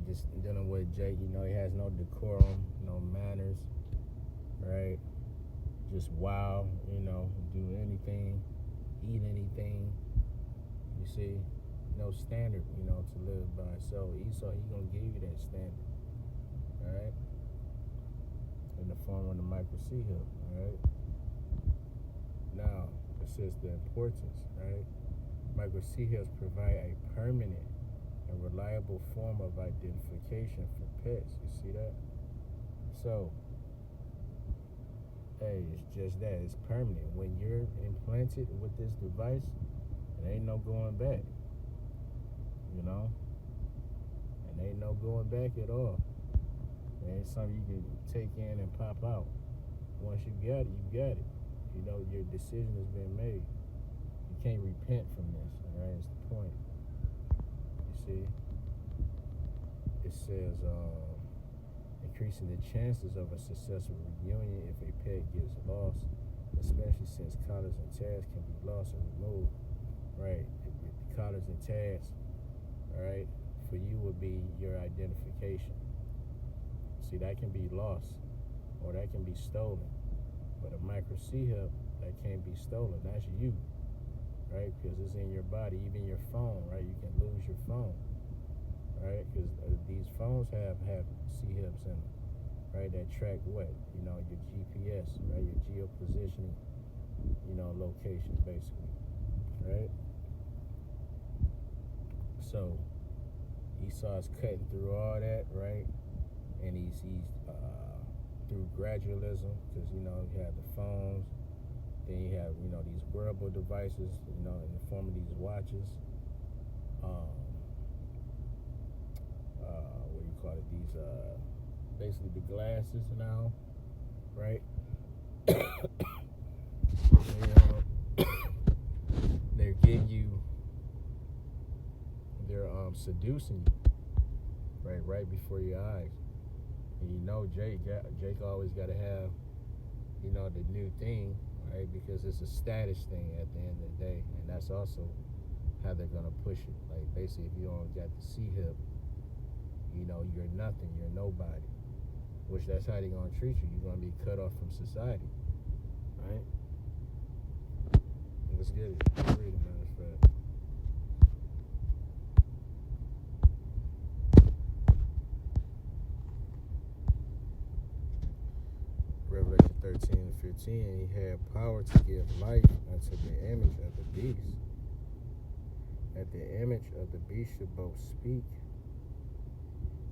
just dealing with Jake. He has no decorum, no manners, right? Just wild, do anything, eat anything. You see, no standard, to live by. So Esau, he gonna give you that standard, all right? In the form of the micro C hip, all right? Now, it says the importance, right? Micro C hips provide a permanent and reliable form of identification for pets. You see that? So, hey, it's just that. It's permanent. When you're implanted with this device, it ain't no going back. And ain't no going back at all. It ain't something you can take in and pop out. Once you got it, you got it. Your decision has been made. You can't repent from this, all right? It's the point. You see? It says, increasing the chances of a successful reunion if a pet gets lost, especially since collars and tags can be lost and removed, right? The collars and tags, all right, for you would be your identification. See, that can be lost or that can be stolen. But a micro C hip, that can't be stolen. That's you, right? Because it's in your body, even your phone, right? You can lose your phone, right? Because these phones have C hips in them, right? That track what? Your GPS, right? Your geo-positioning, location, basically, right? So Esau's cutting through all that, right? And he's through gradualism, because you have the phones, then you have these wearable devices, in the form of these watches, what do you call it? These basically the glasses now, right? They're getting you, they're seducing you, right before your eyes. And Jake always got to have, the new thing, right? Because it's a status thing at the end of the day. And that's also how they're going to push it. Like, basically, if you don't got the C hip, you're nothing. You're nobody. Which that's how they're going to treat you. You're going to be cut off from society, right? Let's get it. Let's read it, man. It's fast. Revelation 13:15, he had power to give life unto the image of the beast. That the image of the beast should both speak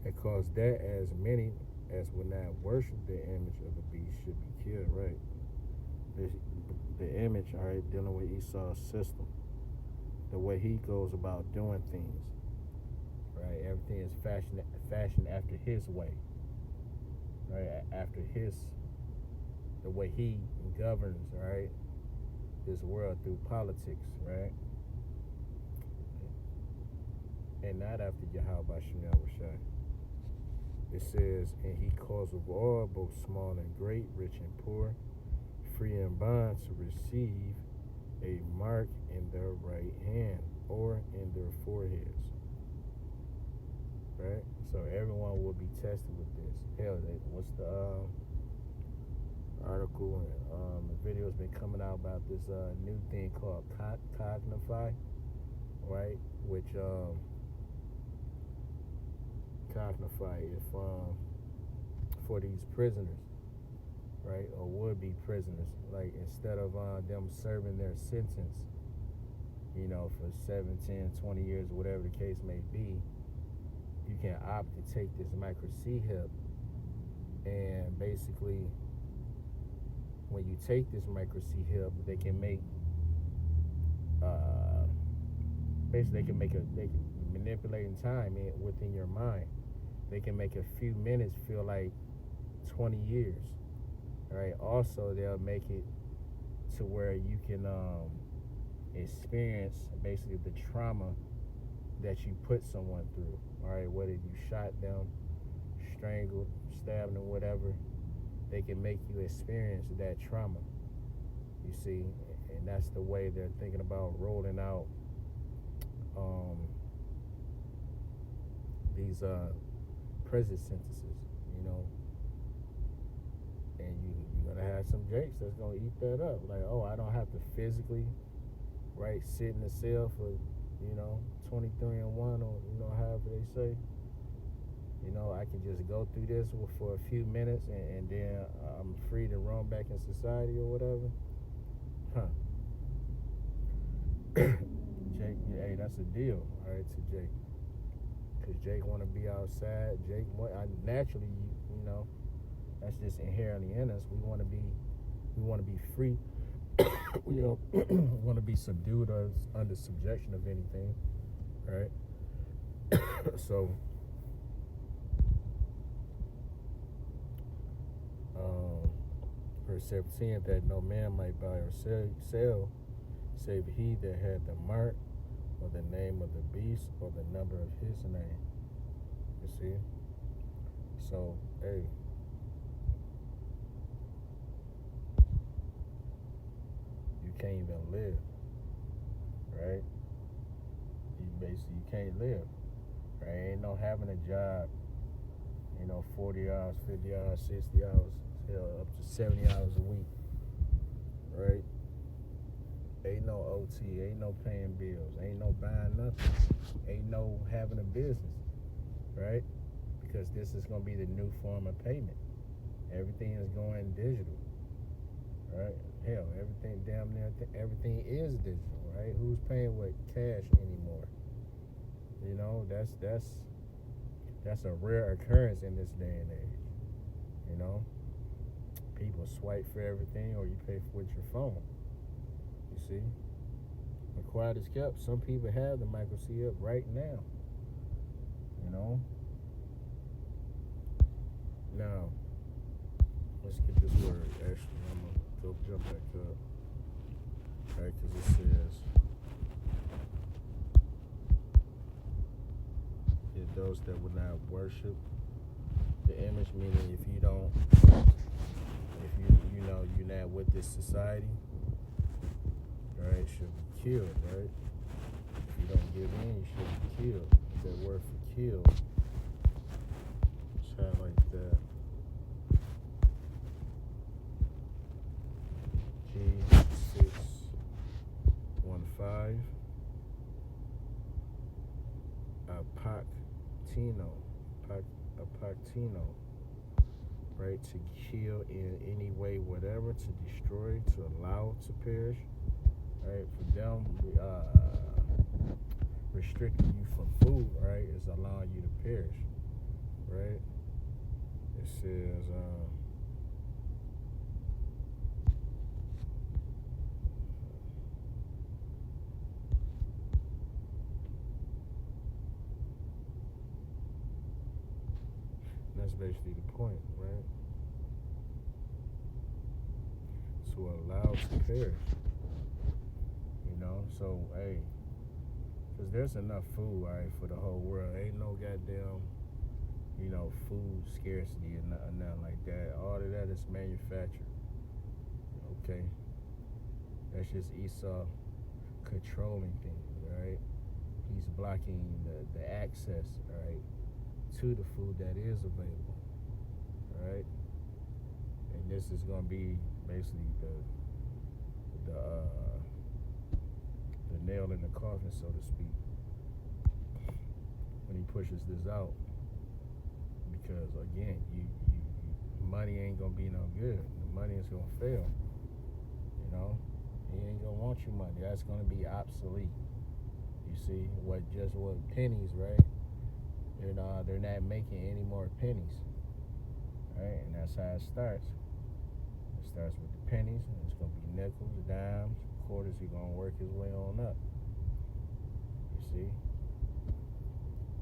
and cause that as many as would not worship the image of the beast should be killed, right? The image, all right, dealing with Esau's system, the way he goes about doing things, right? Everything is fashioned after his way, right? After the way he governs, right, this world through politics, right? And not after Yahweh Shem Yahushua. It says, and he calls of all, both small and great, rich and poor, free and bond, to receive a mark in their right hand or in their foreheads, right? So everyone will be tested with this. Hell, what's the article and the video's been coming out about this new thing called Cognify, right? Which Cognify, if for these prisoners, right, or would-be prisoners, like instead of them serving their sentence, for 7, 10, 20 years, whatever the case may be, you can opt to take this micro C hip, and basically when you take this micro C hip, they can make basically they can manipulating time within your mind. They can make a few minutes feel like 20 years. All right. Also, they'll make it to where you can experience basically the trauma that you put someone through. All right. Whether you shot them, strangled, stabbed them, whatever, they can make you experience that trauma. You see, and that's the way they're thinking about rolling out these present sentences, you know, and you're gonna have some Jakes that's gonna eat that up. Like, oh, I don't have to physically, right, sit in the cell for, 23 and 1, or however they say. I can just go through this for a few minutes, and then I'm free to roam back in society or whatever. Huh. Jake, hey, that's a deal, all right, to Jake. Because Jake want to be outside. Jake, naturally, that's just inherently in us. We want to be free. We don't want to be subdued or under subjection of anything, right? So, verse 17, that no man might buy or sell, save he that had the mark or the name of the beast or the number of his name. You see? So, hey, you can't even live, right? You can't live, right? Ain't no having a job, 40 hours, 50 hours, 60 hours, up to 70 hours a week, right? Ain't no OT, ain't no paying bills, ain't no buying nothing, ain't no having a business, right? Because this is going to be the new form of payment. Everything is going digital, right? Hell, everything is digital, right? Who's paying with cash anymore? That's a rare occurrence in this day and age. People swipe for everything, or you pay with your phone. You see? But quiet is kept. Some people have the micro C up right now. Now, let's get this word. Actually, I'm going to go jump back up. Right, because it says, those that would not worship the image, meaning if you're not with this society, right, should be killed, right? If you don't give in, you should be killed. That word for kill, let's highlight that. G615 apactino, right, to kill in any way, whatever, to destroy, to allow to perish, right? For them, restricting you from food, right, is allowing you to perish, right? It says, that's basically the point, right? To allow to perish. So, hey, because there's enough food, right, for the whole world. Ain't no goddamn, food scarcity or nothing like that. All of that is manufactured. Okay? That's just Esau controlling things, right? He's blocking the access, right, to the food that is available, right? And this is going to be basically the nail in the coffin, so to speak, when he pushes this out. Because again, you money ain't gonna be no good. The money is gonna fail. He ain't gonna want your money. That's gonna be obsolete. You see, what pennies, right? They're not making any more pennies, right? And that's how it starts. It starts with the pennies, and it's gonna be nickels, dimes, quarters. He's gonna work his way on up. You see,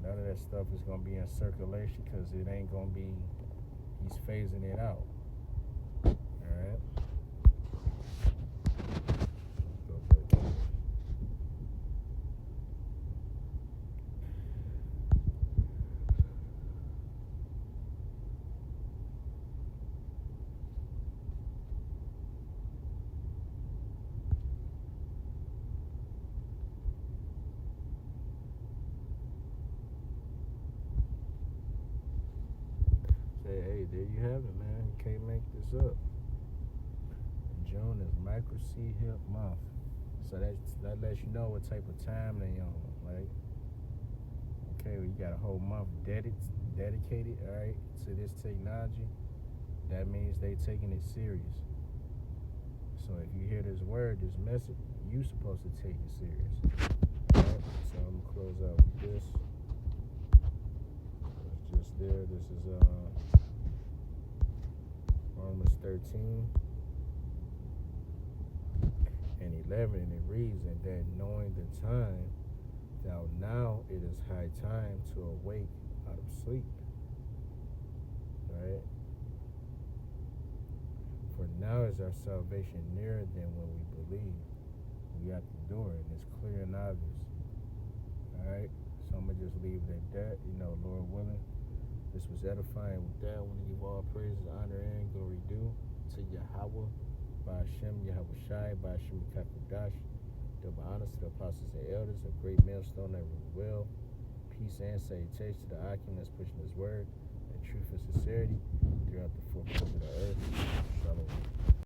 none of that stuff is gonna be in circulation because it ain't gonna be. He's phasing it out. All right. Go back here. there you have it, man. You can't make this up. June is Micro C Hip Month. So that lets you know what type of time they on, right? Okay, well, you got a whole month dedicated, all right, to this technology. That means they taking it serious. So if you hear this word, this message, you supposed to take it serious. All right, so I'm gonna close out with this. It's just there. This is Romans 13 and 11, and it reads, and that knowing the time, thou now it is high time to awake out of sleep. Right? For now is our salvation nearer than when we believe. We at the door, and it's clear and obvious. Alright? So I'm going to just leave it at that. Lord willing, this was edifying. With that, I want to give all praises, honor, and glory due to Yahweh, by Hashem, Yahweh Shai, by Hashem, Kakadash. Double honors to the apostles and elders, a great millstone that rules well. Peace and salutation to the Akim that's pushing his word, and truth and sincerity throughout the four corners of the earth. Shalom.